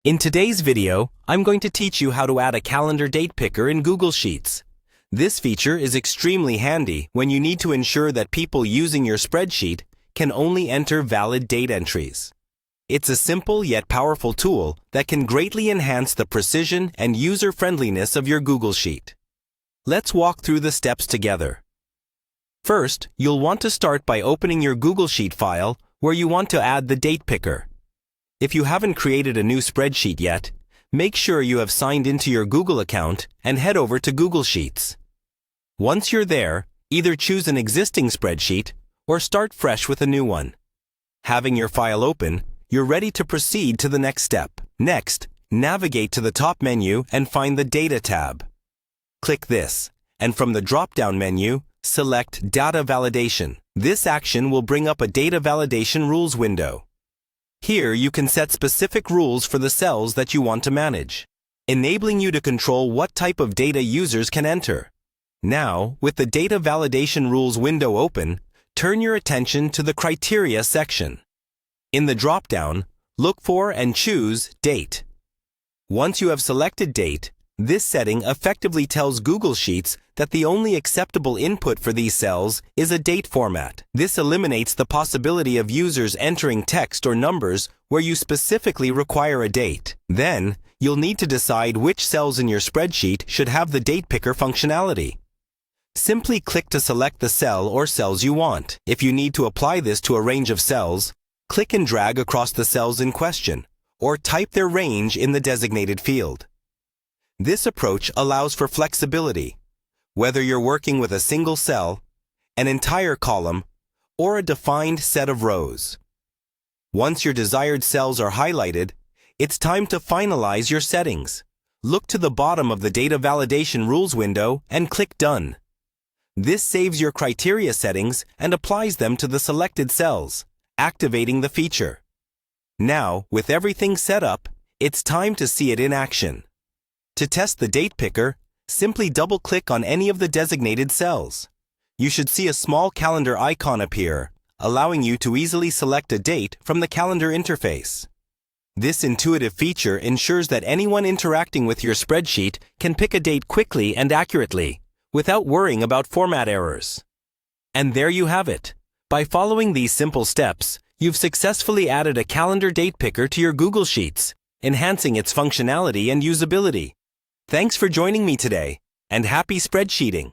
In today's video, I'm going to teach you how to add a calendar date picker in Google Sheets. This feature is extremely handy when you need to ensure that people using your spreadsheet can only enter valid date entries. It's a simple yet powerful tool that can greatly enhance the precision and user-friendliness of your Google Sheet. Let's walk through the steps together. First, you'll want to start by opening your Google Sheet file where you want to add the date picker. If you haven't created a new spreadsheet yet, make sure you have signed into your Google account and head over to Google Sheets. Once you're there, either choose an existing spreadsheet or start fresh with a new one. Having your file open, you're ready to proceed to the next step. Next, navigate to the top menu and find the Data tab. Click this, and from the drop-down menu, select Data Validation. This action will bring up a Data Validation Rules window. Here you can set specific rules for the cells that you want to manage, enabling you to control what type of data users can enter. Now, with the Data Validation Rules window open, turn your attention to the Criteria section. In the drop-down, look for and choose Date. Once you have selected Date, this setting effectively tells Google Sheets that the only acceptable input for these cells is a date format. This eliminates the possibility of users entering text or numbers where you specifically require a date. Then, you'll need to decide which cells in your spreadsheet should have the date picker functionality. Simply click to select the cell or cells you want. If you need to apply this to a range of cells, click and drag across the cells in question, or type their range in the designated field. This approach allows for flexibility, whether you're working with a single cell, an entire column, or a defined set of rows. Once your desired cells are highlighted, it's time to finalize your settings. Look to the bottom of the Data Validation Rules window and click Done. This saves your criteria settings and applies them to the selected cells, activating the feature. Now, with everything set up, it's time to see it in action. To test the date picker, simply double-click on any of the designated cells. You should see a small calendar icon appear, allowing you to easily select a date from the calendar interface. This intuitive feature ensures that anyone interacting with your spreadsheet can pick a date quickly and accurately, without worrying about format errors. And there you have it. By following these simple steps, you've successfully added a calendar date picker to your Google Sheets, enhancing its functionality and usability. Thanks for joining me today, and happy spreadsheeting!